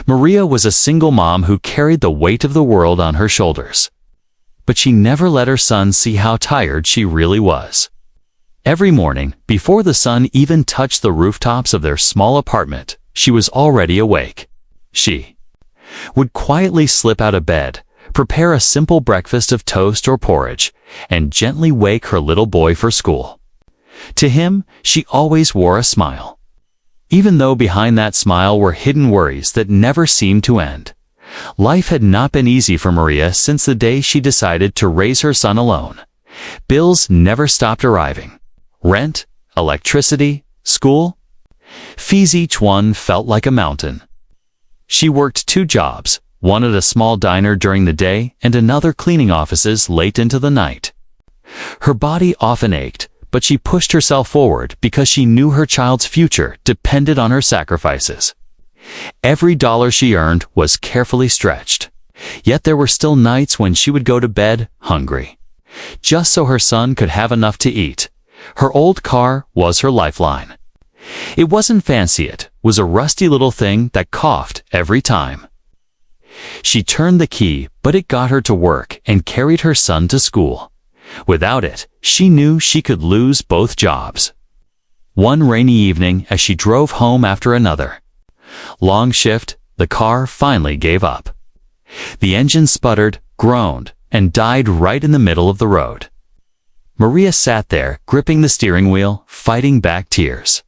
Maria was a single mom who carried the weight of the world on her shoulders. But she never let her son see how tired she really was. Every morning, before the sun even touched the rooftops of their small apartment, she was already awake. She would quietly slip out of bed, prepare a simple breakfast of toast or porridge, and gently wake her little boy for school. To him, she always wore a smile, even though behind that smile were hidden worries that never seemed to end. Life had not been easy for Maria since the day she decided to raise her son alone. Bills never stopped arriving. Rent, electricity, school. Fees, each one felt like a mountain. She worked 2 jobs, one at a small diner during the day and another cleaning offices late into the night. Her body often ached, but she pushed herself forward because she knew her child's future depended on her sacrifices. Every dollar she earned was carefully stretched. Yet there were still nights when she would go to bed hungry, just so her son could have enough to eat. Her old car was her lifeline. It wasn't fancy, it was a rusty little thing that coughed every time. She turned the key, but it got her to work and carried her son to school. Without it, she knew she could lose both jobs. One rainy evening, as she drove home after another long shift, the car finally gave up. The engine sputtered, groaned, and died right in the middle of the road. Maria sat there, gripping the steering wheel, fighting back tears.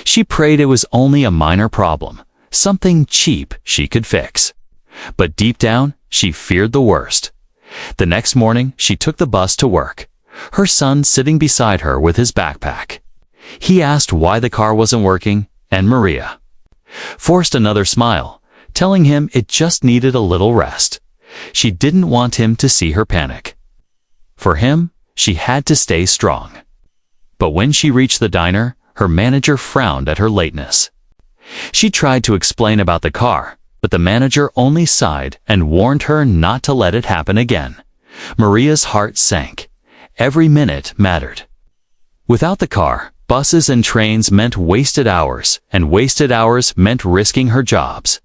She prayed it was only a minor problem, something cheap she could fix. But deep down, she feared the worst. The next morning, she took the bus to work, her son sitting beside her with his backpack. He asked why the car wasn't working, and Maria forced another smile, telling him it just needed a little rest. She didn't want him to see her panic. For him, she had to stay strong. But when she reached the diner, her manager frowned at her lateness. She tried to explain about the car, but the manager only sighed and warned her not to let it happen again. Maria's heart sank. Every minute mattered. Without the car, buses and trains meant wasted hours, and wasted hours meant risking her jobs.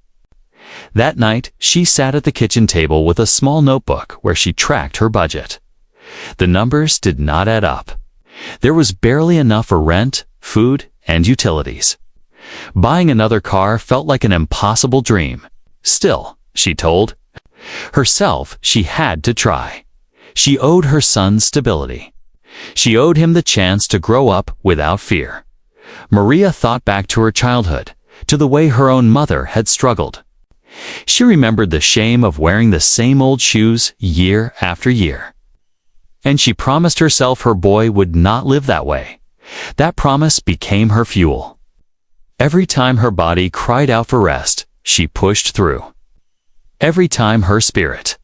That night, she sat at the kitchen table with a small notebook where she tracked her budget. The numbers did not add up. There was barely enough for rent, food, and utilities. Buying another car felt like an impossible dream. Still, she told herself she had to try. She owed her son stability. She owed him the chance to grow up without fear. Maria thought back to her childhood, to the way her own mother had struggled. She remembered the shame of wearing the same old shoes year after year. And she promised herself her boy would not live that way. That promise became her fuel. Every time her body cried out for rest, she pushed through. Every time her spirit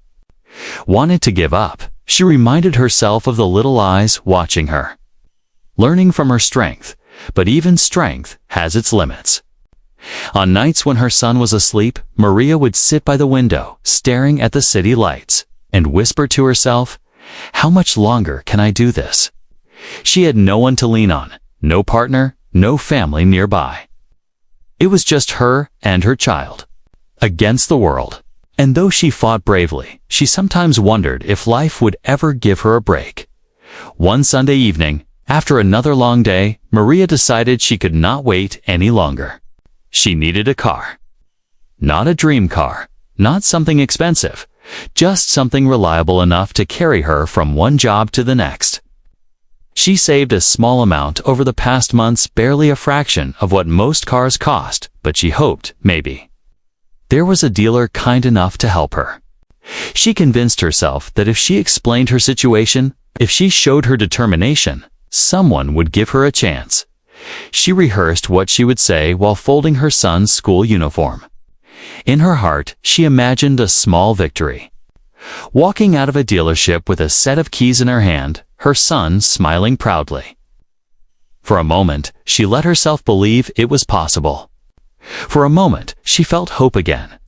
wanted to give up, she reminded herself of the little eyes watching her, learning from her strength, but even strength has its limits. On nights when her son was asleep, Maria would sit by the window, staring at the city lights, and whisper to herself, "How much longer can I do this?" She had no one to lean on, no partner, no family nearby. It was just her and her child, against the world. And though she fought bravely, she sometimes wondered if life would ever give her a break. One Sunday evening, after another long day, Maria decided she could not wait any longer. She needed a car. Not a dream car, not something expensive, just something reliable enough to carry her from one job to the next. She saved a small amount over the past months, barely a fraction of what most cars cost, but she hoped, maybe, there was a dealer kind enough to help her. She convinced herself that if she explained her situation, if she showed her determination, someone would give her a chance. She rehearsed what she would say while folding her son's school uniform. In her heart, she imagined a small victory. Walking out of a dealership with a set of keys in her hand, her son smiling proudly. For a moment, she let herself believe it was possible. For a moment, she felt hope again.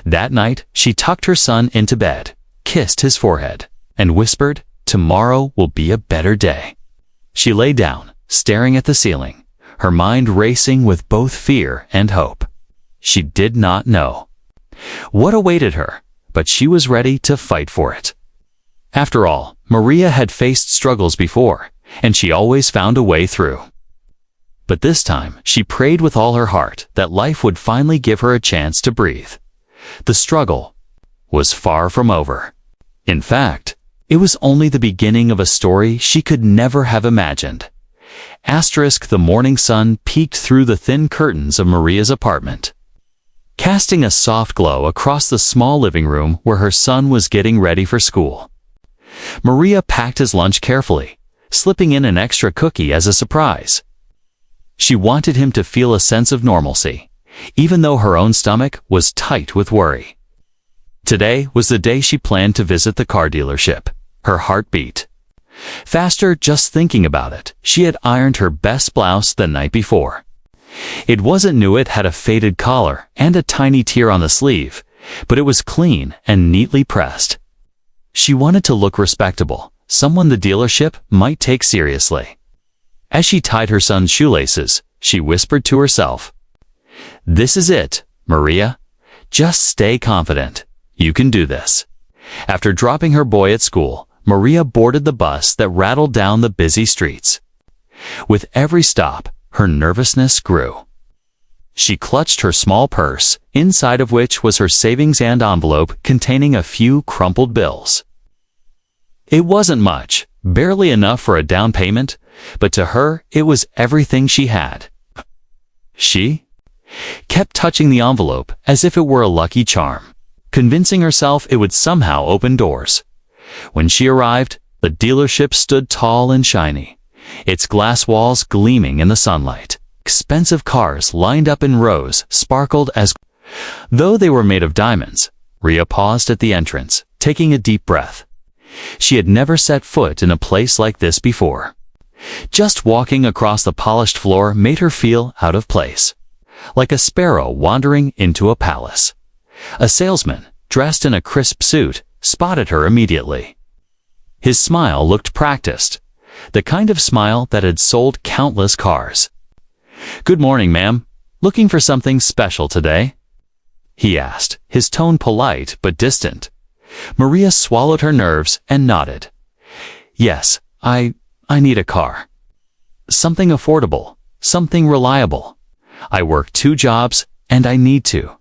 That night, she tucked her son into bed, kissed his forehead, and whispered, "Tomorrow will be a better day." She lay down, staring at the ceiling, her mind racing with both fear and hope. She did not know what awaited her, but she was ready to fight for it. After all, Maria had faced struggles before, and she always found a way through. But this time, she prayed with all her heart that life would finally give her a chance to breathe. The struggle was far from over. In fact, it was only the beginning of a story she could never have imagined. The morning sun peeked through the thin curtains of Maria's apartment, casting a soft glow across the small living room where her son was getting ready for school. Maria packed his lunch carefully, slipping in an extra cookie as a surprise. She wanted him to feel a sense of normalcy, even though her own stomach was tight with worry. Today was the day she planned to visit the car dealership. Her heart beat faster just thinking about it. She had ironed her best blouse the night before. It wasn't new, it had a faded collar and a tiny tear on the sleeve, but it was clean and neatly pressed. She wanted to look respectable, someone the dealership might take seriously. As she tied her son's shoelaces, she whispered to herself, "This is it, Maria. Just stay confident. You can do this." After dropping her boy at school, Maria boarded the bus that rattled down the busy streets. With every stop, her nervousness grew. She clutched her small purse, inside of which was her savings and envelope containing a few crumpled bills. It wasn't much, barely enough for a down payment, but to her it was everything she had. She kept touching the envelope as if it were a lucky charm, convincing herself it would somehow open doors. When she arrived, the dealership stood tall and shiny, its glass walls gleaming in the sunlight. Expensive cars lined up in rows sparkled as though they were made of diamonds. Maria paused at the entrance, taking a deep breath. She had never set foot in a place like this before. Just walking across the polished floor made her feel out of place, like a sparrow wandering into a palace. A salesman, dressed in a crisp suit, spotted her immediately. His smile looked practiced, the kind of smile that had sold countless cars. "Good morning, ma'am. Looking for something special today?" he asked, his tone polite but distant. Maria swallowed her nerves and nodded. "Yes, I need a car. Something affordable, something reliable. I work 2 jobs and I need to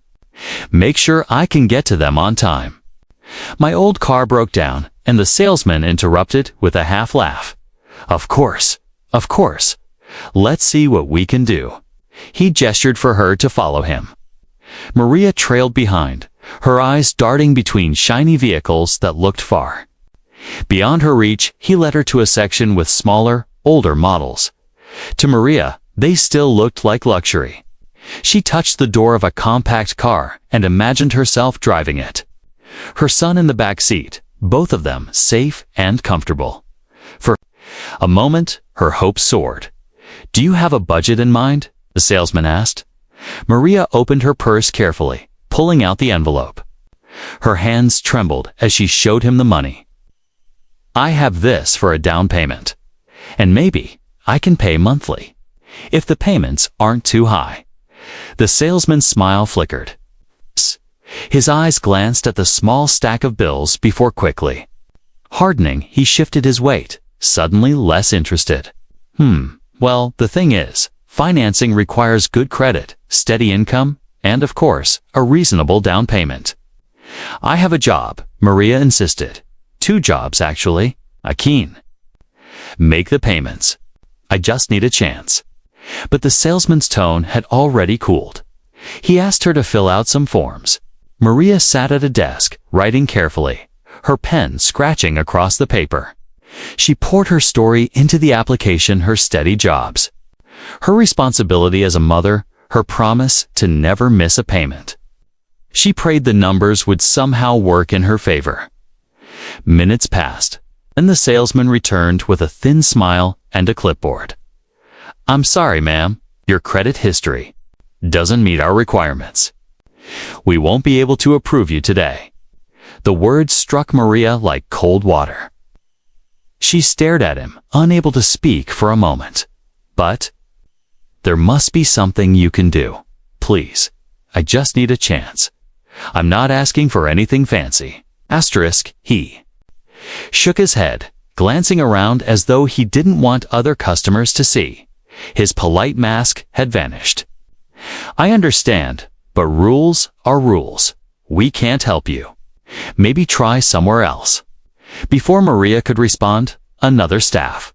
make sure I can get to them on time. My old car broke down," and the salesman interrupted with a half laugh. Of course. Let's see what we can do." He gestured for her to follow him. Maria trailed behind, her eyes darting between shiny vehicles that looked far. Beyond her reach, he led her to a section with smaller, older models. To Maria, they still looked like luxury. She touched the door of a compact car and imagined herself driving it. Her son in the back seat, both of them safe and comfortable. For a moment, her hopes soared. "Do you have a budget in mind?" the salesman asked. Maria opened her purse carefully, pulling out the envelope. Her hands trembled as she showed him the money. "I have this for a down payment, and maybe I can pay monthly, if the payments aren't too high." The salesman's smile flickered. His eyes glanced at the small stack of bills before quickly hardening. He shifted his weight, suddenly less interested. Well, the thing is, financing requires good credit, steady income, and of course, a reasonable down payment. "I have a job," Maria insisted. 2 jobs, actually. Keen. "Make the payments. I just need a chance." But the salesman's tone had already cooled. He asked her to fill out some forms. Maria sat at a desk, writing carefully, her pen scratching across the paper. She poured her story into the application, her steady jobs, her responsibility as a mother, her promise to never miss a payment. She prayed the numbers would somehow work in her favor. Minutes passed, and the salesman returned with a thin smile and a clipboard. "I'm sorry, ma'am, your credit history doesn't meet our requirements. We won't be able to approve you today." The words struck Maria like cold water. She stared at him, unable to speak for a moment. "But there must be something you can do. Please, I just need a chance. I'm not asking for anything fancy. Asterisk, he shook his head, glancing around as though he didn't want other customers to see. His polite mask had vanished. I understand, but rules are rules. We can't help you. Maybe try somewhere else. Before Maria could respond, another staff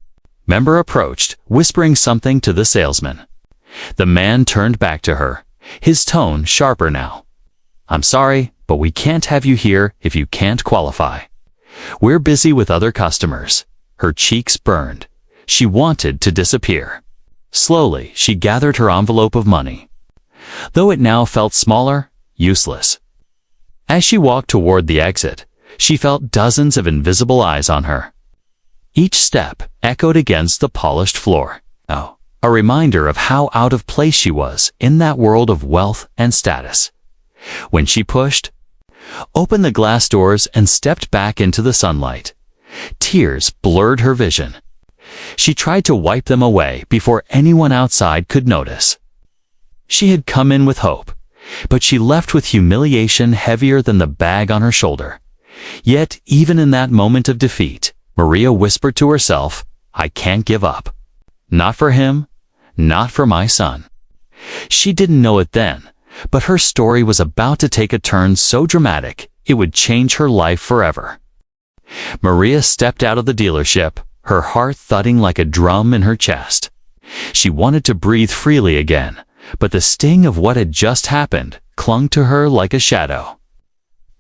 member approached, whispering something to the salesman. The man turned back to her, his tone sharper now. I'm sorry, but we can't have you here if you can't qualify. We're busy with other customers. Her cheeks burned. She wanted to disappear. Slowly, she gathered her envelope of money. Though it now felt smaller, useless. As she walked toward the exit, she felt dozens of invisible eyes on her. Each step echoed against the polished floor. Oh, a reminder of how out of place she was in that world of wealth and status. When she pushed open the glass doors and stepped back into the sunlight, tears blurred her vision. She tried to wipe them away before anyone outside could notice. She had come in with hope, but she left with humiliation heavier than the bag on her shoulder. Yet, even in that moment of defeat, Maria whispered to herself, I can't give up. Not for him, not for my son. She didn't know it then, but her story was about to take a turn so dramatic it would change her life forever. Maria stepped out of the dealership, her heart thudding like a drum in her chest. She wanted to breathe freely again, but the sting of what had just happened clung to her like a shadow.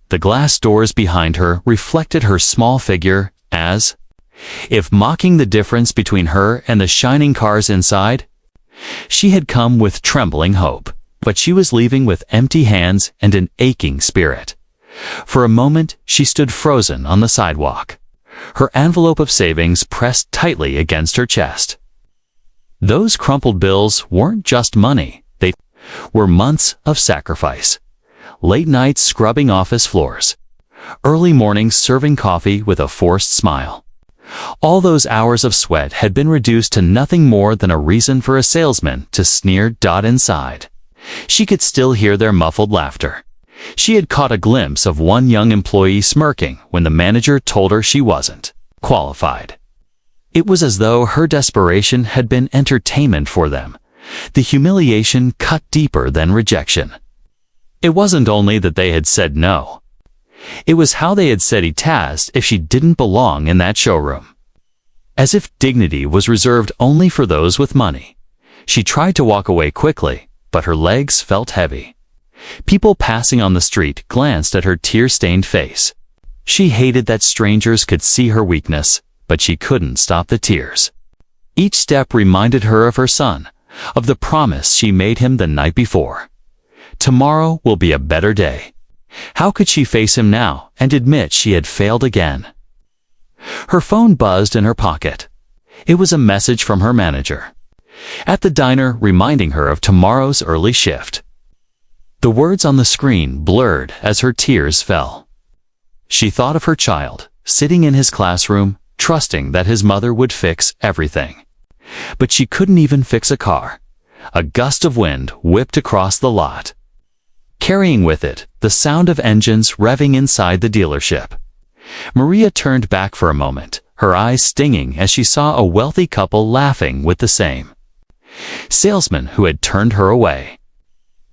The glass doors behind her reflected her small figure as if mocking the difference between her and the shining cars inside. She had come with trembling hope, but she was leaving with empty hands and an aching spirit. For a moment, she stood frozen on the sidewalk, her envelope of savings pressed tightly against her chest. Those crumpled bills weren't just money, they were months of sacrifice. Late nights scrubbing office floors, early mornings serving coffee with a forced smile. All those hours of sweat had been reduced to nothing more than a reason for a salesman to sneer inside. She could still hear their muffled laughter. She had caught a glimpse of one young employee smirking when the manager told her she wasn't qualified. It was as though her desperation had been entertainment for them. The humiliation cut deeper than rejection. It wasn't only that they had said no. It was how they had said itazed if she didn't belong in that showroom. As if dignity was reserved only for those with money. She tried to walk away quickly, but her legs felt heavy. People passing on the street glanced at her tear-stained face. She hated that strangers could see her weakness, but she couldn't stop the tears. Each step reminded her of her son, of the promise she made him the night before. Tomorrow will be a better day. How could she face him now and admit she had failed again? Her phone buzzed in her pocket. It was a message from her manager at the diner reminding her of tomorrow's early shift. The words on the screen blurred as her tears fell. She thought of her child, sitting in his classroom, trusting that his mother would fix everything. But she couldn't even fix a car. A gust of wind whipped across the lot, carrying with it the sound of engines revving inside the dealership. Maria turned back for a moment, her eyes stinging as she saw a wealthy couple laughing with the same salesman who had turned her away.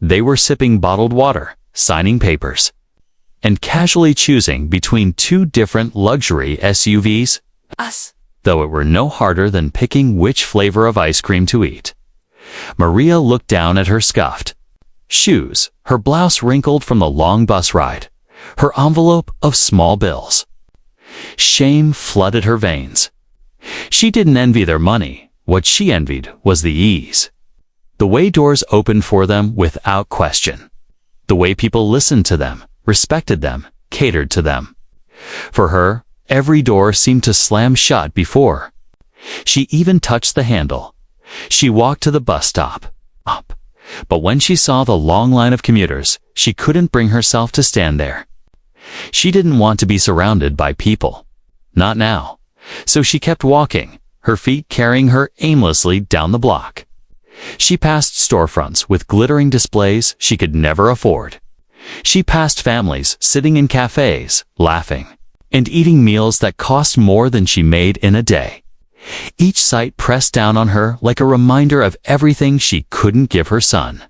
They were sipping bottled water, signing papers, and casually choosing between two different luxury SUVs, though it were no harder than picking which flavor of ice cream to eat. Maria looked down at her scuffed shoes, her blouse wrinkled from the long bus ride, her envelope of small bills. Shame flooded her veins. She didn't envy their money. What she envied was the ease. The way doors opened for them without question. The way people listened to them, respected them, catered to them. For her, every door seemed to slam shut before she even touched the handle. She walked to the bus stop, up. But when she saw the long line of commuters, she couldn't bring herself to stand there. She didn't want to be surrounded by people. Not now. So she kept walking, her feet carrying her aimlessly down the block. She passed storefronts with glittering displays she could never afford. She passed families sitting in cafes, laughing, and eating meals that cost more than she made in a day. Each sight pressed down on her like a reminder of everything she couldn't give her son.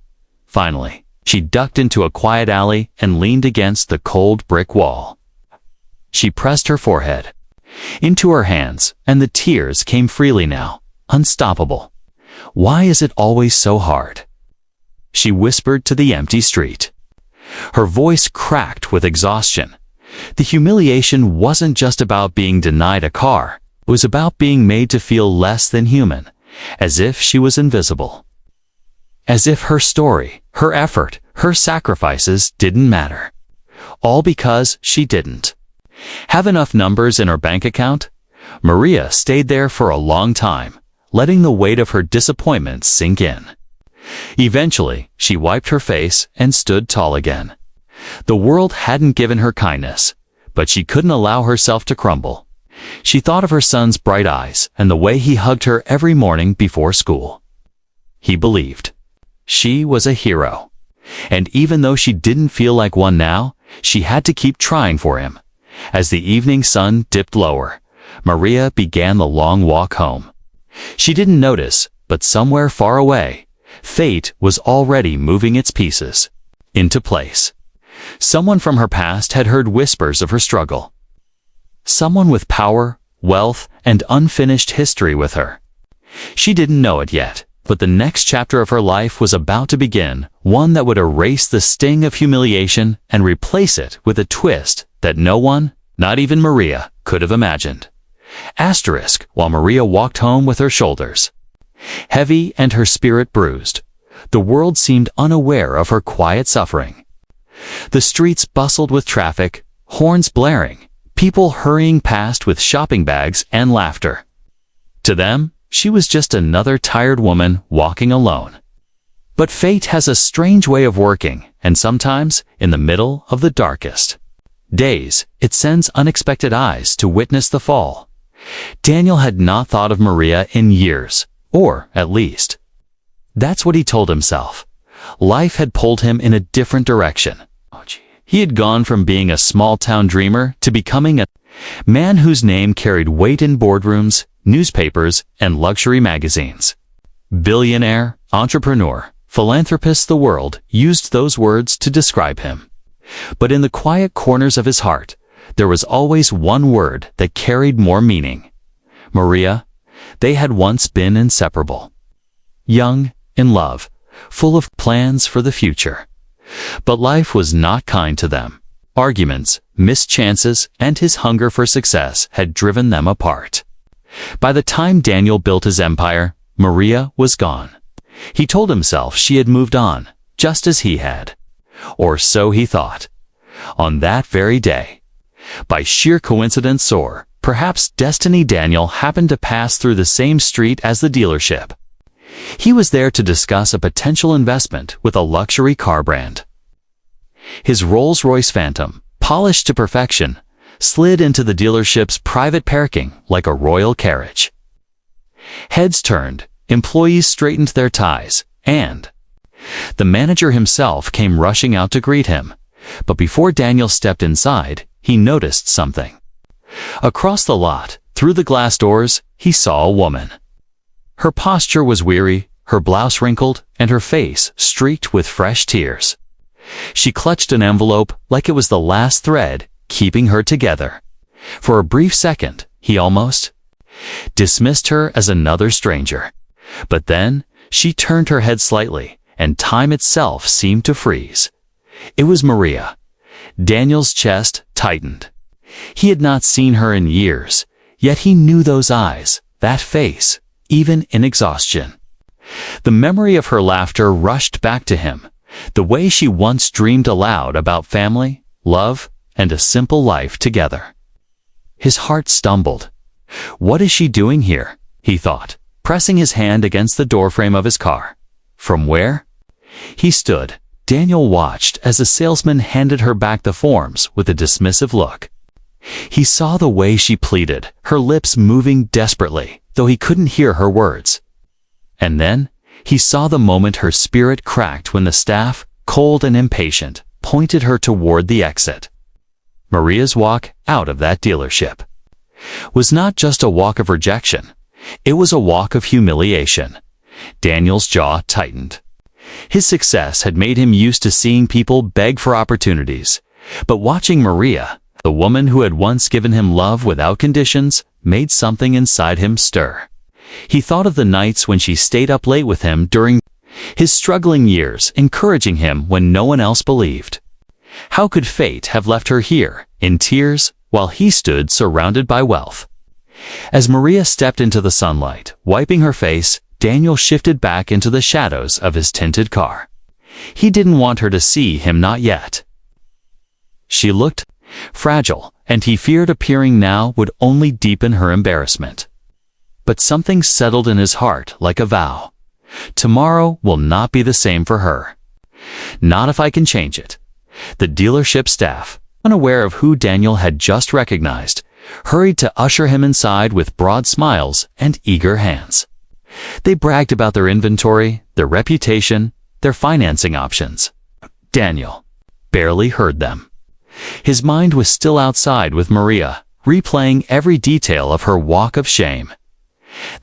Finally, she ducked into a quiet alley and leaned against the cold brick wall. She pressed her forehead into her hands, and the tears came freely now, unstoppable. Why is it always so hard? She whispered to the empty street. Her voice cracked with exhaustion. The humiliation wasn't just about being denied a car. It was about being made to feel less than human, as if she was invisible. As if her story, her effort, her sacrifices didn't matter. All because she didn't have enough numbers in her bank account. Maria stayed there for a long time, letting the weight of her disappointment sink in. Eventually, she wiped her face and stood tall again. The world hadn't given her kindness, but she couldn't allow herself to crumble. She thought of her son's bright eyes and the way he hugged her every morning before school. He believed she was a hero. And even though she didn't feel like one now, she had to keep trying for him. As the evening sun dipped lower, Maria began the long walk home. She didn't notice, but somewhere far away, fate was already moving its pieces into place. Someone from her past had heard whispers of her struggle. Someone with power, wealth, and unfinished history with her. She didn't know it yet, but the next chapter of her life was about to begin, one that would erase the sting of humiliation and replace it with a twist that no one, not even Maria, could have imagined. Asterisk, while Maria walked home with her shoulders heavy and her spirit bruised, the world seemed unaware of her quiet suffering. The streets bustled with traffic, horns blaring, people hurrying past with shopping bags and laughter. To them, she was just another tired woman walking alone. But fate has a strange way of working, and sometimes, in the middle of the darkest days, it sends unexpected eyes to witness the fall. Daniel had not thought of Maria in years, or, at least, that's what he told himself. Life had pulled him in a different direction. He had gone from being a small-town dreamer to becoming a man whose name carried weight in boardrooms, newspapers, and luxury magazines. Billionaire, entrepreneur, philanthropist, the world used those words to describe him. But in the quiet corners of his heart, there was always one word that carried more meaning. Maria. They had once been inseparable. Young, in love, full of plans for the future. But life was not kind to them. Arguments, missed chances, and his hunger for success had driven them apart. By the time Daniel built his empire, Maria was gone. He told himself she had moved on, just as he had. Or so he thought. On that very day. By sheer coincidence or, perhaps destiny, Daniel happened to pass through the same street as the dealership. He was there to discuss a potential investment with a luxury car brand. His Rolls-Royce Phantom, polished to perfection, slid into the dealership's private parking like a royal carriage. Heads turned, employees straightened their ties, and the manager himself came rushing out to greet him. But before Daniel stepped inside, he noticed something. Across the lot, through the glass doors, he saw a woman. Her posture was weary, her blouse wrinkled, and her face streaked with fresh tears. She clutched an envelope like it was the last thread keeping her together. For a brief second, he almost dismissed her as another stranger. But then, she turned her head slightly, and time itself seemed to freeze. It was Maria. Daniel's chest tightened. He had not seen her in years, yet he knew those eyes, that face, even in exhaustion. The memory of her laughter rushed back to him, the way she once dreamed aloud about family, love, and a simple life together. His heart stumbled. What is she doing here? He thought, pressing his hand against the doorframe of his car. From where? He stood. Daniel watched as the salesman handed her back the forms with a dismissive look. He saw the way she pleaded, her lips moving desperately, though he couldn't hear her words. And then, He saw the moment her spirit cracked when the staff, cold and impatient, pointed her toward the exit. Maria's walk out of that dealership was not just a walk of rejection. It was a walk of humiliation. Daniel's jaw tightened. His success had made him used to seeing people beg for opportunities, but watching Maria, the woman who had once given him love without conditions, made something inside him stir. He thought of the nights when she stayed up late with him during his struggling years, encouraging him when no one else believed. How could fate have left her here, in tears, while he stood surrounded by wealth? As Maria stepped into the sunlight, wiping her face, Daniel shifted back into the shadows of his tinted car. He didn't want her to see him, not yet. She looked fragile, and he feared appearing now would only deepen her embarrassment. But something settled in his heart like a vow. Tomorrow will not be the same for her. Not if I can change it. The dealership staff, unaware of who Daniel had just recognized, hurried to usher him inside with broad smiles and eager hands. They bragged about their inventory, their reputation, their financing options. Daniel barely heard them. His mind was still outside with Maria, replaying every detail of her walk of shame.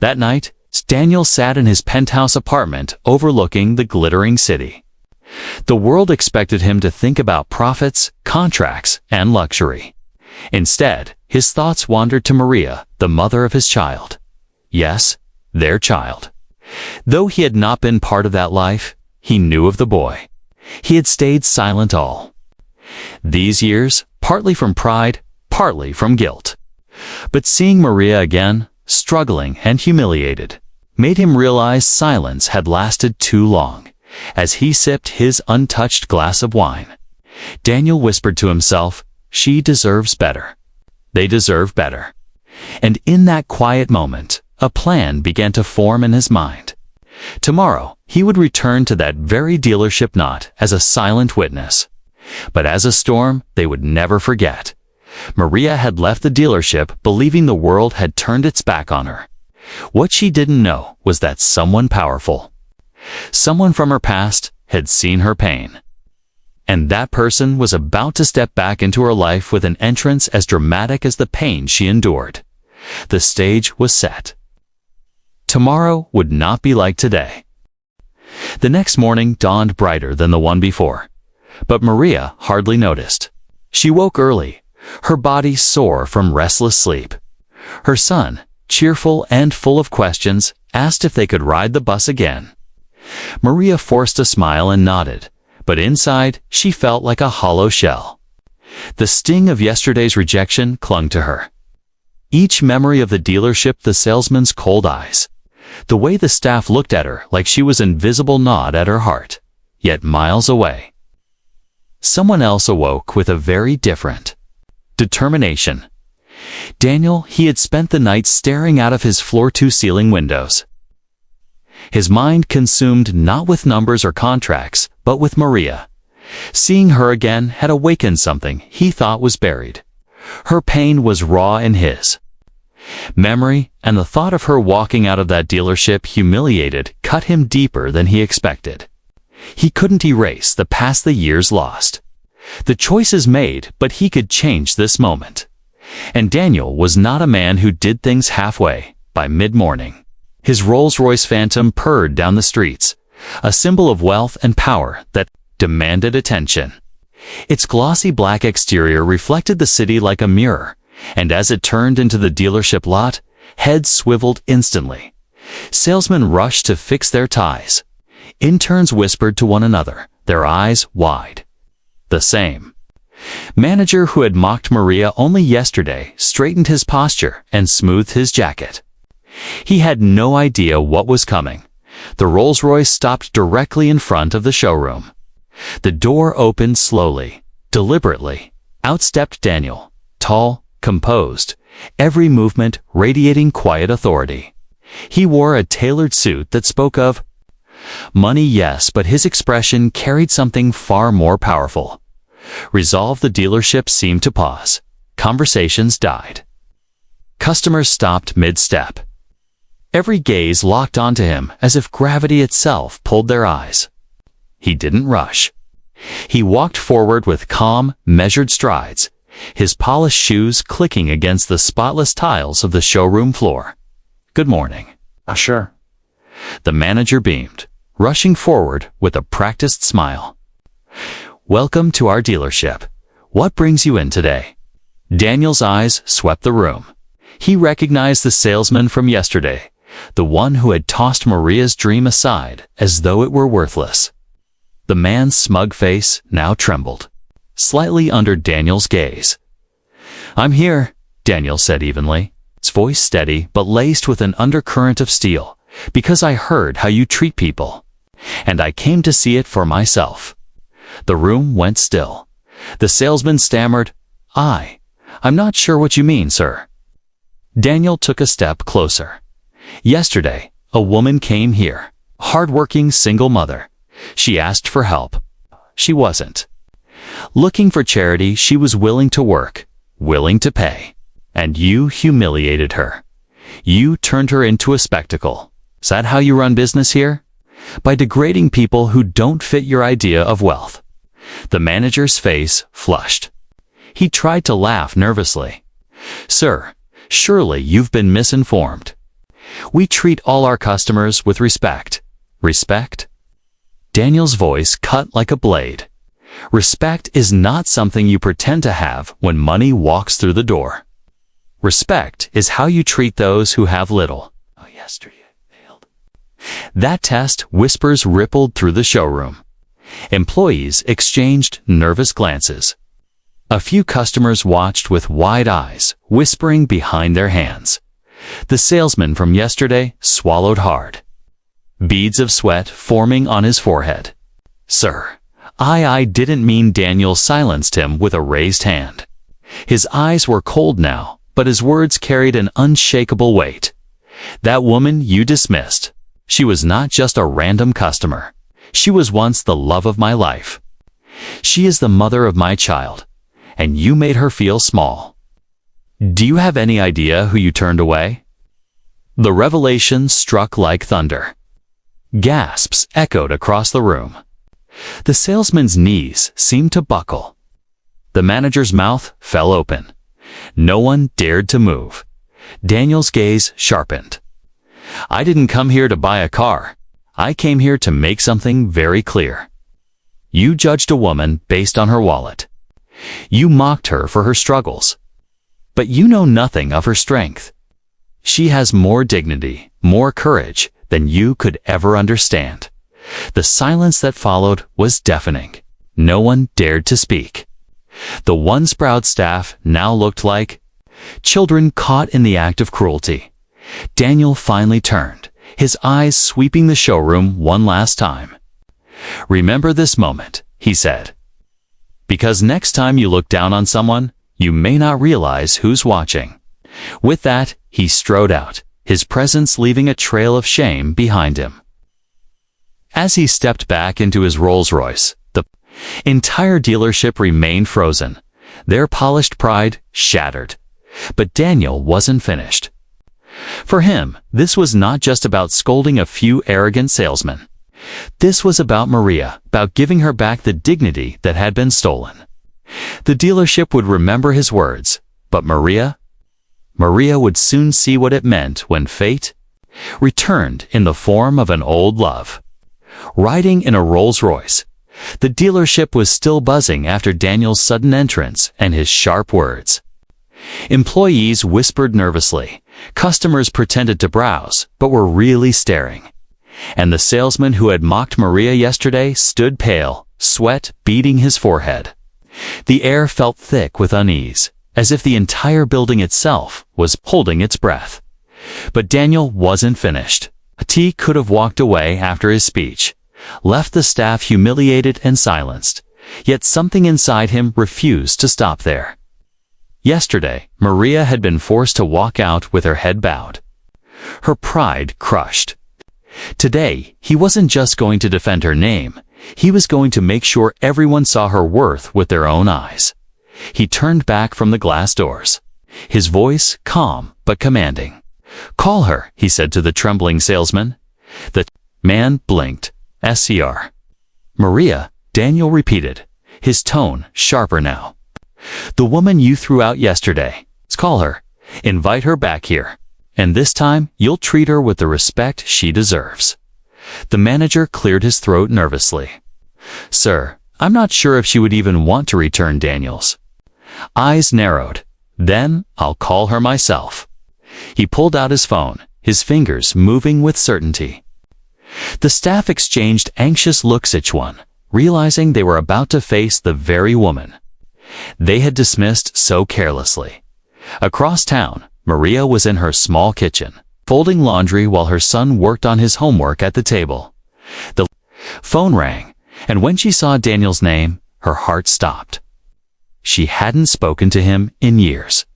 That night, Daniel sat in his penthouse apartment overlooking the glittering city. The world expected him to think about profits, contracts, and luxury. Instead, his thoughts wandered to Maria, the mother of his child. Yes, their child. Though he had not been part of that life, he knew of the boy. He had stayed silent all these years, partly from pride, partly from guilt. But seeing Maria again, struggling and humiliated, made him realize silence had lasted too long. As he sipped his untouched glass of wine, Daniel whispered to himself, "She deserves better. They deserve better." And in that quiet moment, a plan began to form in his mind. Tomorrow, he would return to that very dealership not as a silent witness, but as a storm they would never forget. Maria had left the dealership believing the world had turned its back on her. What she didn't know was that someone powerful, someone from her past, had seen her pain. And that person was about to step back into her life with an entrance as dramatic as the pain she endured. The stage was set. Tomorrow would not be like today. The next morning dawned brighter than the one before, but Maria hardly noticed. She woke early, her body sore from restless sleep. Her son, cheerful and full of questions, asked if they could ride the bus again. Maria forced a smile and nodded, but inside she felt like a hollow shell. The sting of yesterday's rejection clung to her. Each memory of the dealership, the salesman's cold eyes, the way the staff looked at her like she was invisible, gnawed at her heart, yet miles away. Someone else awoke with a very different determination. Daniel, he had spent the night staring out of his floor-to-ceiling windows. His mind consumed not with numbers or contracts, but with Maria. Seeing her again had awakened something he thought was buried. Her pain was raw in his. Memory and the thought of her walking out of that dealership humiliated cut him deeper than he expected. He couldn't erase the past, the years lost, the choices made, but he could change this moment. And Daniel was not a man who did things halfway. By mid-morning, his Rolls-Royce Phantom purred down the streets, a symbol of wealth and power that demanded attention. Its glossy black exterior reflected the city like a mirror, and as it turned into the dealership lot, heads swiveled instantly. Salesmen rushed to fix their ties. Interns whispered to one another, their eyes wide. The same manager who had mocked Maria only yesterday straightened his posture and smoothed his jacket. He had no idea what was coming. The Rolls-Royce stopped directly in front of the showroom. The door opened slowly, deliberately. Out stepped Daniel, tall, composed, every movement radiating quiet authority. He wore a tailored suit that spoke of money, yes, but his expression carried something far more powerful. Resolve. The dealership seemed to pause. Conversations died. Customers stopped mid-step. Every gaze locked onto him as if gravity itself pulled their eyes. He didn't rush. He walked forward with calm, measured strides, his polished shoes clicking against the spotless tiles of the showroom floor. "Good morning." Sure." The manager beamed, rushing forward with a practiced smile. "Welcome to our dealership. What brings you in today?" Daniel's eyes swept the room. He recognized the salesman from yesterday, the one who had tossed Maria's dream aside as though it were worthless. The man's smug face now trembled, slightly under Daniel's gaze. "I'm here," Daniel said evenly, his voice steady but laced with an undercurrent of steel, "because I heard how you treat people, and I came to see it for myself." The room went still. The salesman stammered, I'm not sure what you mean, sir." Daniel took a step closer. "Yesterday, a woman came here, hard-working single mother. She asked for help. She wasn't looking for charity. She was willing to work, willing to pay. And you humiliated her. You turned her into a spectacle. Is that how you run business here? By degrading people who don't fit your idea of wealth." The manager's face flushed. He tried to laugh nervously. "Sir, surely you've been misinformed. We treat all our customers with respect." "Respect?" Daniel's voice cut like a blade. "Respect is not something you pretend to have when money walks through the door. Respect is how you treat those who have little." Yesterday failed. That test, whispers rippled through the showroom. Employees exchanged nervous glances. A few customers watched with wide eyes, whispering behind their hands. The salesman from yesterday swallowed hard, beads of sweat forming on his forehead. "Sir, I didn't mean." Daniel silenced him with a raised hand. His eyes were cold now, but his words carried an unshakable weight. "That woman you dismissed, she was not just a random customer. She was once the love of my life. She is the mother of my child, and you made her feel small. Do you have any idea who you turned away?" The revelation struck like thunder. Gasps echoed across the room. The salesman's knees seemed to buckle. The manager's mouth fell open. No one dared to move. Daniel's gaze sharpened. "I didn't come here to buy a car. I came here to make something very clear. You judged a woman based on her wallet. You mocked her for her struggles. But you know nothing of her strength. She has more dignity, more courage than you could ever understand." The silence that followed was deafening. No one dared to speak. The once proud staff now looked like children caught in the act of cruelty. Daniel finally turned, his eyes sweeping the showroom one last time. "Remember this moment," he said. "Because next time you look down on someone, you may not realize who's watching." With that, he strode out, his presence leaving a trail of shame behind him. As he stepped back into his Rolls-Royce, the entire dealership remained frozen, their polished pride shattered. But Daniel wasn't finished. For him, this was not just about scolding a few arrogant salesmen. This was about Maria, about giving her back the dignity that had been stolen. The dealership would remember his words, but Maria would soon see what it meant when fate returned in the form of an old love. Riding in a Rolls-Royce, the dealership was still buzzing after Daniel's sudden entrance and his sharp words. Employees whispered nervously, customers pretended to browse, but were really staring. And the salesman who had mocked Maria yesterday stood pale, sweat beading his forehead. The air felt thick with unease, as if the entire building itself was holding its breath. But Daniel wasn't finished. He could have walked away after his speech, left the staff humiliated and silenced, yet something inside him refused to stop there. Yesterday, Maria had been forced to walk out with her head bowed, her pride crushed. Today, he wasn't just going to defend her name, he was going to make sure everyone saw her worth with their own eyes. He turned back from the glass doors, his voice calm but commanding. "Call her," he said to the trembling salesman. The man blinked. "SCR." "Maria," Daniel repeated, his tone sharper now. "The woman you threw out yesterday. Call her. Invite her back here. And this time, you'll treat her with the respect she deserves." The manager cleared his throat nervously. "Sir, I'm not sure if she would even want to return Daniel's." Eyes narrowed. "Then I'll call her myself." He pulled out his phone, his fingers moving with certainty. The staff exchanged anxious looks each one, realizing they were about to face the very woman they had dismissed so carelessly. Across town, Maria was in her small kitchen, folding laundry while her son worked on his homework at the table. The phone rang, and when she saw Daniel's name, her heart stopped. She hadn't spoken to him in years.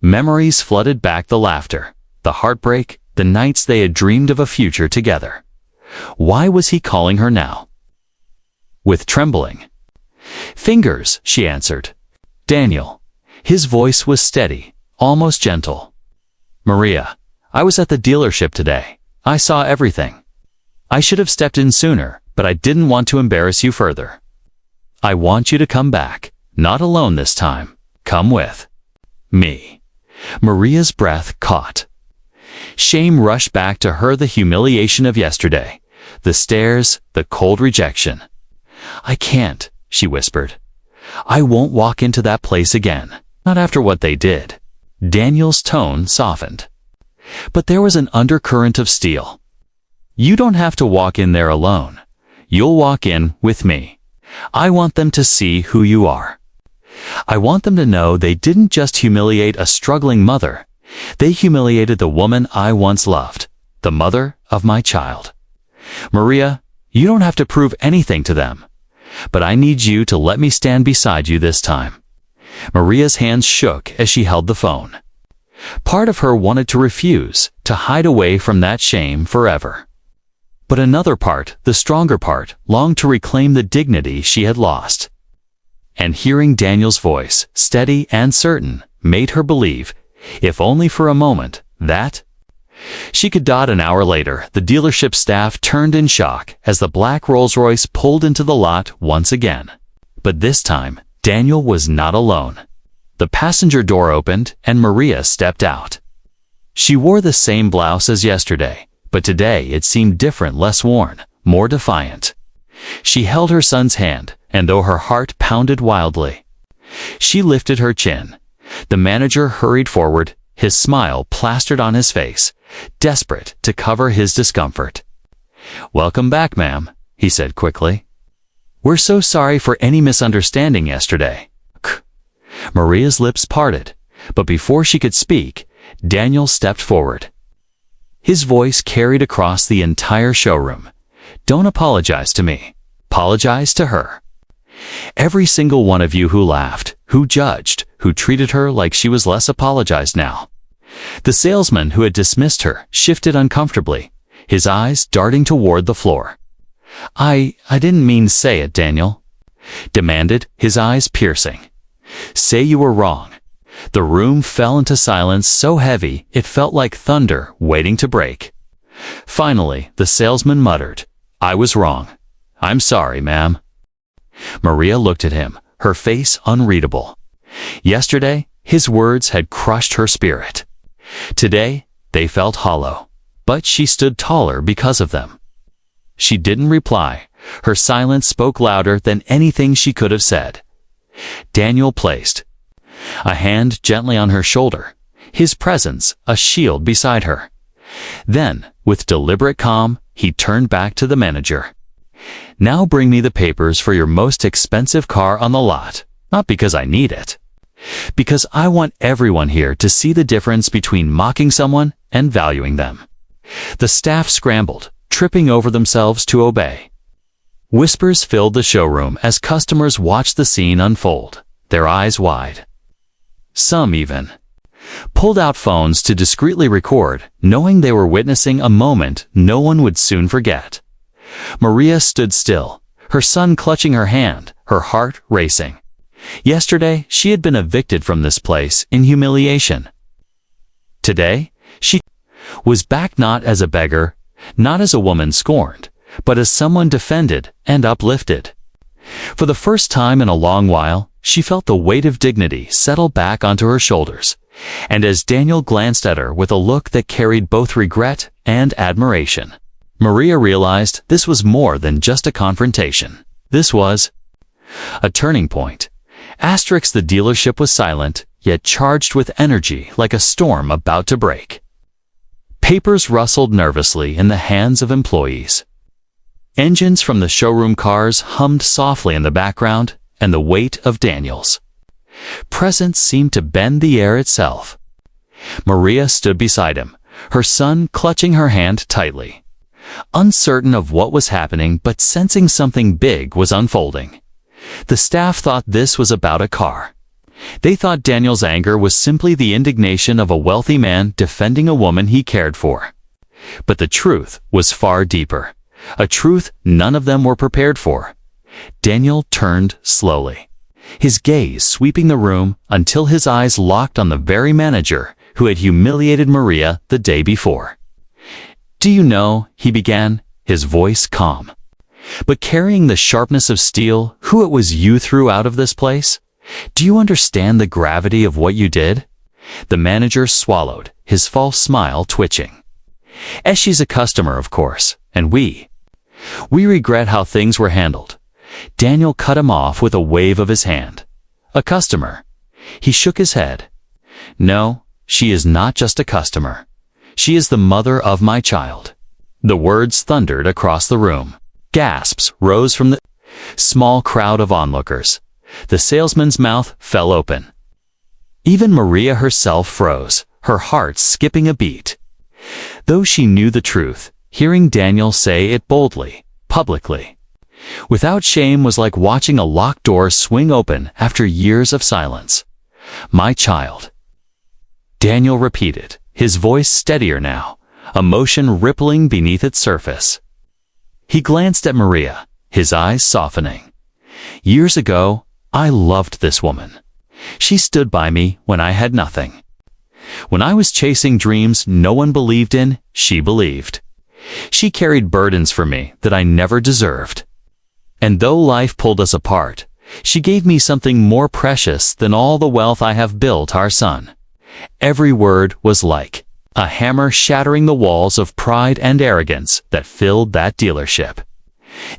Memories flooded back, the laughter, the heartbreak, the nights they had dreamed of a future together. Why was he calling her now? With trembling fingers, she answered. "Daniel." His voice was steady, almost gentle. "Maria, I was at the dealership today. I saw everything. I should have stepped in sooner, but I didn't want to embarrass you further. I want you to come back, not alone this time. Come with me." Maria's breath caught. Shame rushed back to her, the humiliation of yesterday, the stares, the cold rejection. "I can't," she whispered. "I won't walk into that place again. Not after what they did." Daniel's tone softened. But there was an undercurrent of steel. "You don't have to walk in there alone. You'll walk in with me. I want them to see who you are. I want them to know they didn't just humiliate a struggling mother. They humiliated the woman I once loved, the mother of my child. Maria, you don't have to prove anything to them. But I need you to let me stand beside you this time." Maria's hands shook as she held the phone. Part of her wanted to refuse, to hide away from that shame forever. But another part, the stronger part, longed to reclaim the dignity she had lost. And hearing Daniel's voice, steady and certain, made her believe, if only for a moment, that she could. An hour later, the dealership staff turned in shock as the black Rolls-Royce pulled into the lot once again. But this time, Daniel was not alone. The passenger door opened and Maria stepped out. She wore the same blouse as yesterday, but today it seemed different, less worn, more defiant. She held her son's hand, and though her heart pounded wildly, she lifted her chin. The manager hurried forward, his smile plastered on his face, desperate to cover his discomfort. "Welcome back, ma'am," he said quickly. "We're so sorry for any misunderstanding yesterday." Maria's lips parted, but before she could speak, Daniel stepped forward. His voice carried across the entire showroom. "Don't apologize to me. Apologize to her. Every single one of you who laughed, who judged, who treated her like she was less, apologized now." The salesman who had dismissed her shifted uncomfortably, his eyes darting toward the floor. I didn't mean say it, Daniel," demanded, his eyes piercing. "Say you were wrong." The room fell into silence so heavy it felt like thunder waiting to break. Finally, the salesman muttered, "I was wrong. I'm sorry, ma'am." Maria looked at him, her face unreadable. Yesterday, his words had crushed her spirit. Today, they felt hollow, but she stood taller because of them. She didn't reply. Her silence spoke louder than anything she could have said. Daniel placed a hand gently on her shoulder, his presence a shield beside her. Then, with deliberate calm, he turned back to the manager. "Now bring me the papers for your most expensive car on the lot, not because I need it, because I want everyone here to see the difference between mocking someone and valuing them." The staff scrambled, tripping over themselves to obey. Whispers filled the showroom as customers watched the scene unfold, their eyes wide. Some even pulled out phones to discreetly record, knowing they were witnessing a moment no one would soon forget. Maria stood still, her son clutching her hand, her heart racing. Yesterday, she had been evicted from this place in humiliation. Today, She was back not as a beggar, not as a woman scorned, but as someone defended and uplifted. For the first time in a long while, she felt the weight of dignity settle back onto her shoulders, and as Daniel glanced at her with a look that carried both regret and admiration, Maria realized this was more than just a confrontation. This was a turning point. The dealership was silent, yet charged with energy like a storm about to break. Papers rustled nervously in the hands of employees. Engines from the showroom cars hummed softly in the background, and the weight of Daniel's presence seemed to bend the air itself. Maria stood beside him, her son clutching her hand tightly, uncertain of what was happening but sensing something big was unfolding. The staff thought this was about a car. They thought Daniel's anger was simply the indignation of a wealthy man defending a woman he cared for. But the truth was far deeper, a truth none of them were prepared for. Daniel turned slowly, his gaze sweeping the room until his eyes locked on the very manager who had humiliated Maria the day before. "Do you know," he began, his voice calm, but carrying the sharpness of steel, "who it was you threw out of this place? Do you understand the gravity of what you did?" The manager swallowed, his false smile twitching. "She's a customer, of course, and we regret how things were handled." Daniel cut him off with a wave of his hand. "A customer?" He shook his head. "No, she is not just a customer. She is the mother of my child." The words thundered across the room. Gasps rose from the small crowd of onlookers. The salesman's mouth fell open. Even Maria herself froze, her heart skipping a beat. Though she knew the truth, hearing Daniel say it boldly, publicly, without shame was like watching a locked door swing open after years of silence. "My child," Daniel repeated, his voice steadier now, emotion rippling beneath its surface. He glanced at Maria, his eyes softening. "Years ago, I loved this woman. She stood by me when I had nothing. When I was chasing dreams no one believed in, she believed. She carried burdens for me that I never deserved. And though life pulled us apart, she gave me something more precious than all the wealth I have built, our son." Every word was like a hammer shattering the walls of pride and arrogance that filled that dealership.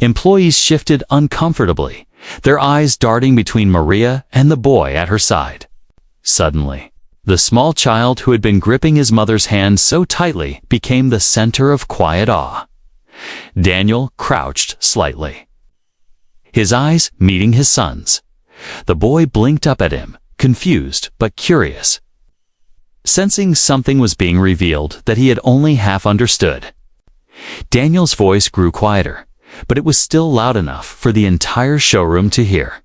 Employees shifted uncomfortably, their eyes darting between Maria and the boy at her side. Suddenly, the small child who had been gripping his mother's hand so tightly became the center of quiet awe. Daniel crouched slightly, his eyes meeting his son's. The boy blinked up at him, confused but curious, sensing something was being revealed that he had only half understood. Daniel's voice grew quieter, but it was still loud enough for the entire showroom to hear.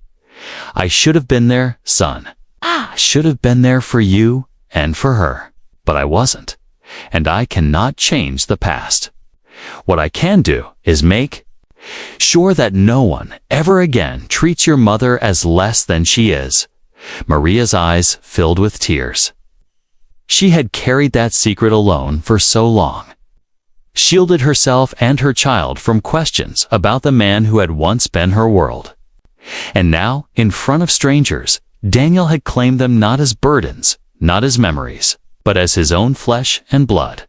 "I should have been there, son. I should have been there for you and for her. But I wasn't, and I cannot change the past. What I can do is make sure that no one ever again treats your mother as less than she is." Maria's eyes filled with tears. She had carried that secret alone for so long, shielded herself and her child from questions about the man who had once been her world. And now, in front of strangers, Daniel had claimed them not as burdens, not as memories, but as his own flesh and blood.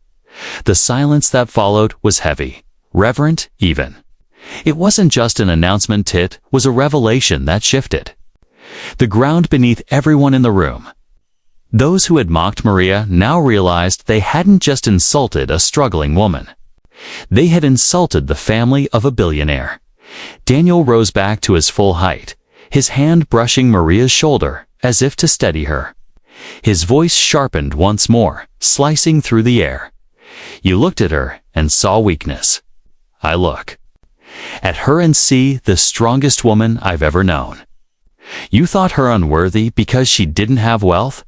The silence that followed was heavy, reverent even. It wasn't just an announcement, it was a revelation that shifted the ground beneath everyone in the room. Those who had mocked Maria now realized they hadn't just insulted a struggling woman. They had insulted the family of a billionaire. Daniel rose back to his full height, his hand brushing Maria's shoulder as if to steady her. His voice sharpened once more, slicing through the air. "You looked at her and saw weakness. I look at her and see the strongest woman I've ever known. You thought her unworthy because she didn't have wealth?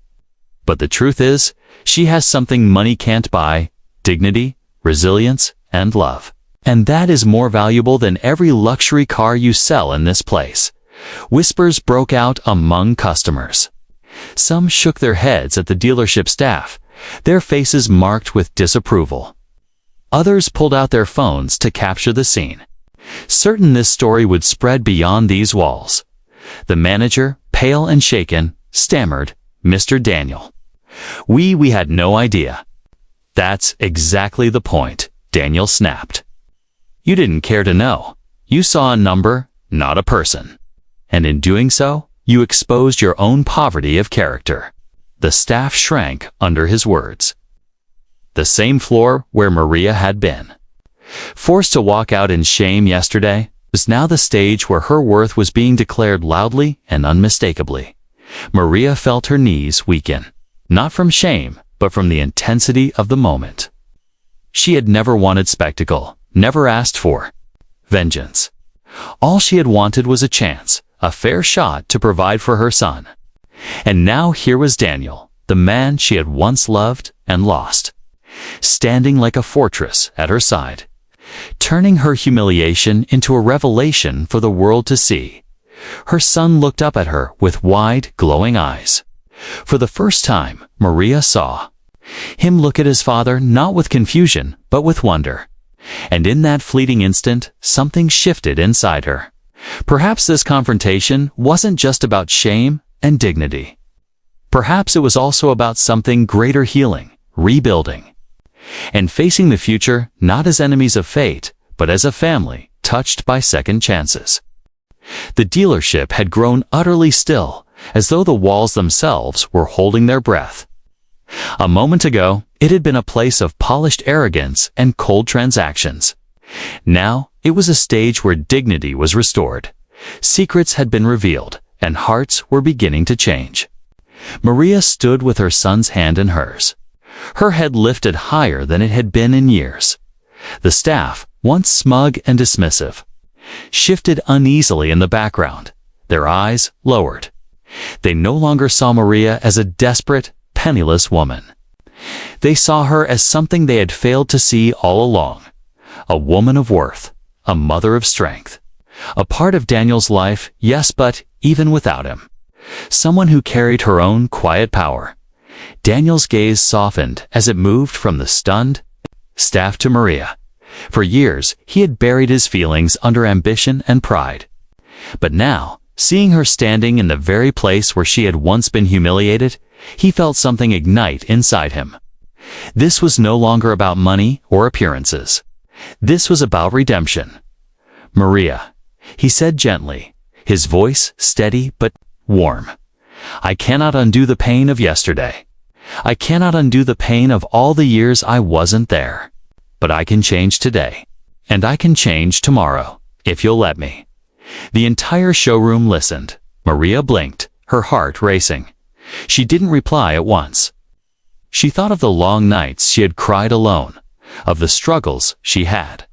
But the truth is, she has something money can't buy: dignity, resilience, and love. And that is more valuable than every luxury car you sell in this place." Whispers broke out among customers. Some shook their heads at the dealership staff, their faces marked with disapproval. Others pulled out their phones to capture the scene, certain this story would spread beyond these walls. The manager, pale and shaken, stammered, "Mr. Daniel. We had no idea." "That's exactly the point," Daniel snapped. "You didn't care to know. You saw a number, not a person. And in doing so, you exposed your own poverty of character." The staff shrank under his words. The same floor where Maria had been. Forced to walk out in shame yesterday, was now the stage where her worth was being declared loudly and unmistakably. Maria felt her knees weaken, not from shame, but from the intensity of the moment. She had never wanted spectacle, never asked for vengeance. All she had wanted was a chance, a fair shot to provide for her son. And now here was Daniel, the man she had once loved and lost, standing like a fortress at her side, turning her humiliation into a revelation for the world to see. Her son looked up at her with wide, glowing eyes. For the first time, Maria saw him look at his father not with confusion, but with wonder. And in that fleeting instant, something shifted inside her. Perhaps this confrontation wasn't just about shame and dignity. Perhaps it was also about something greater: healing, rebuilding, and facing the future not as enemies of fate, but as a family touched by second chances. The dealership had grown utterly still, as though the walls themselves were holding their breath. A moment ago, it had been a place of polished arrogance and cold transactions. Now, it was a stage where dignity was restored. Secrets had been revealed, and hearts were beginning to change. Maria stood with her son's hand in hers, her head lifted higher than it had been in years. The staff, once smug and dismissive, shifted uneasily in the background, their eyes lowered. They no longer saw Maria as a desperate, penniless woman. They saw her as something they had failed to see all along: a woman of worth, a mother of strength, a part of Daniel's life, yes, but even without him, someone who carried her own quiet power. Daniel's gaze softened as it moved from the stunned staff to Maria. For years, he had buried his feelings under ambition and pride. But now, seeing her standing in the very place where she had once been humiliated, he felt something ignite inside him. This was no longer about money or appearances. This was about redemption. "Maria," he said gently, his voice steady but warm, "I cannot undo the pain of yesterday. I cannot undo the pain of all the years I wasn't there. But I can change today. And I can change tomorrow, if you'll let me." The entire showroom listened. Maria blinked, her heart racing. She didn't reply at once. She thought of the long nights she had cried alone, of the struggles she had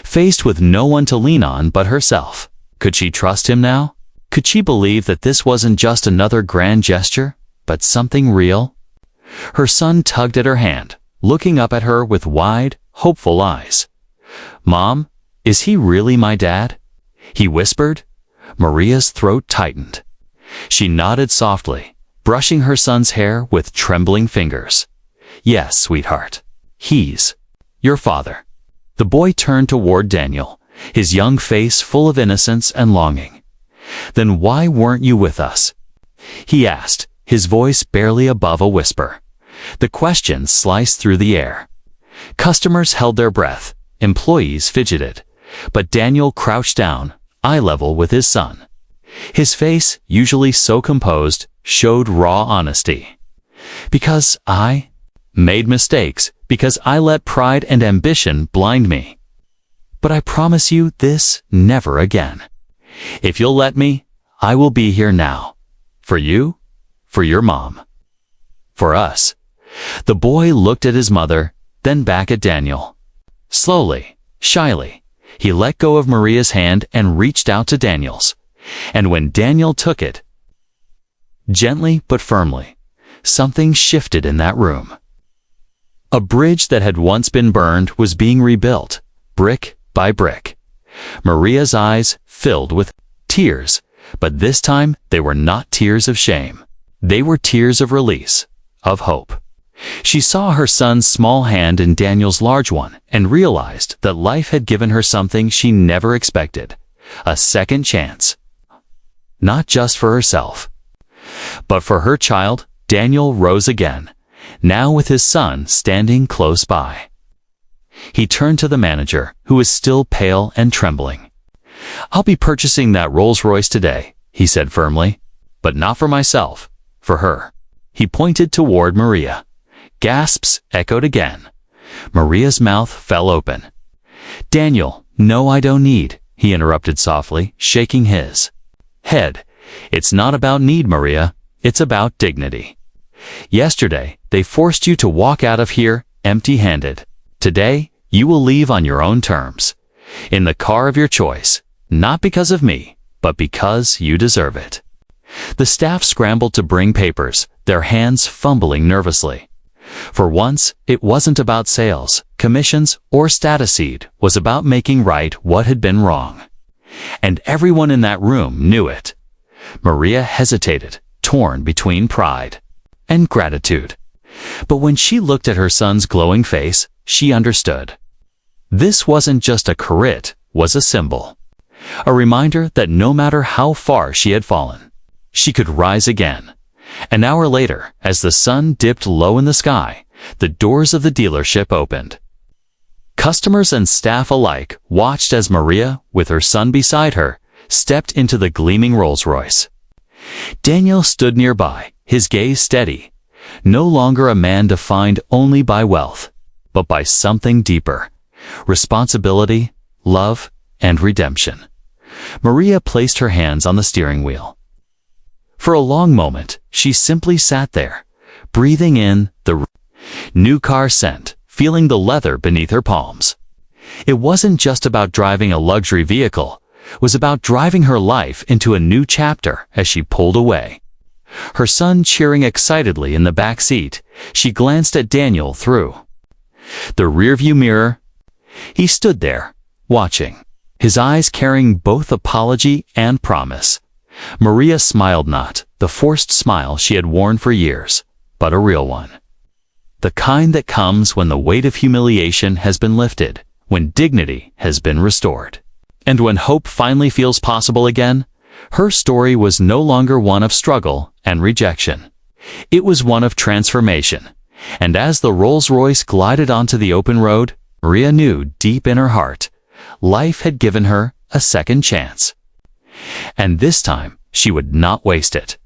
faced with no one to lean on but herself. Could she trust him now? Could she believe that this wasn't just another grand gesture, but something real? Her son tugged at her hand, looking up at her with wide, hopeful eyes. "Mom, is he really my dad?" he whispered. Maria's throat tightened. She nodded softly, brushing her son's hair with trembling fingers. "Yes, sweetheart. He's your father." The boy turned toward Daniel, his young face full of innocence and longing. "Then why weren't you with us?" he asked, his voice barely above a whisper. The question sliced through the air. Customers held their breath, employees fidgeted, but Daniel crouched down, eye level with his son. His face, usually so composed, showed raw honesty. "Because I made mistakes, because I let pride and ambition blind me. But I promise you this never again. If you'll let me, I will be here now. For you, for your mom, for us." The boy looked at his mother, then back at Daniel. Slowly, shyly, he let go of Maria's hand and reached out to Daniel's. And when Daniel took it, gently but firmly, something shifted in that room. A bridge that had once been burned was being rebuilt, brick by brick. Maria's eyes filled with tears, but this time they were not tears of shame. They were tears of release, of hope. She saw her son's small hand in Daniel's large one and realized that life had given her something she never expected, a second chance. Not just for herself, but for her child. Daniel rose again, now with his son standing close by. He turned to the manager, who was still pale and trembling. "I'll be purchasing that Rolls-Royce today," he said firmly, "but not for myself, for her." He pointed toward Maria. Gasps echoed again. Maria's mouth fell open. "Daniel, no, I don't need," he interrupted softly, shaking his head. "It's not about need, Maria. It's about dignity. Yesterday, they forced you to walk out of here empty-handed. Today, you will leave on your own terms, in the car of your choice, not because of me, but because you deserve it." The staff scrambled to bring papers, their hands fumbling nervously. For once, it wasn't about sales, commissions, or status. It was about making right what had been wrong. And everyone in that room knew it. Maria hesitated, torn between pride and gratitude. But when she looked at her son's glowing face, she understood. This wasn't just a career, it was a symbol. A reminder that no matter how far she had fallen, she could rise again. An hour later, as the sun dipped low in the sky, the doors of the dealership opened. Customers and staff alike watched as Maria, with her son beside her, stepped into the gleaming Rolls-Royce. Daniel stood nearby, his gaze steady, no longer a man defined only by wealth, but by something deeper: responsibility, love, and redemption. Maria placed her hands on the steering wheel. For a long moment, she simply sat there, breathing in the new car scent, feeling the leather beneath her palms. It wasn't just about driving a luxury vehicle, it was about driving her life into a new chapter. As she pulled away, her son cheering excitedly in the back seat, she glanced at Daniel through the rearview mirror. He stood there, watching, his eyes carrying both apology and promise. Maria smiled, not the forced smile she had worn for years, but a real one. The kind that comes when the weight of humiliation has been lifted, when dignity has been restored, and when hope finally feels possible again. Her story was no longer one of struggle and rejection. It was one of transformation. And as the Rolls-Royce glided onto the open road, Maria knew deep in her heart, life had given her a second chance. And this time, she would not waste it.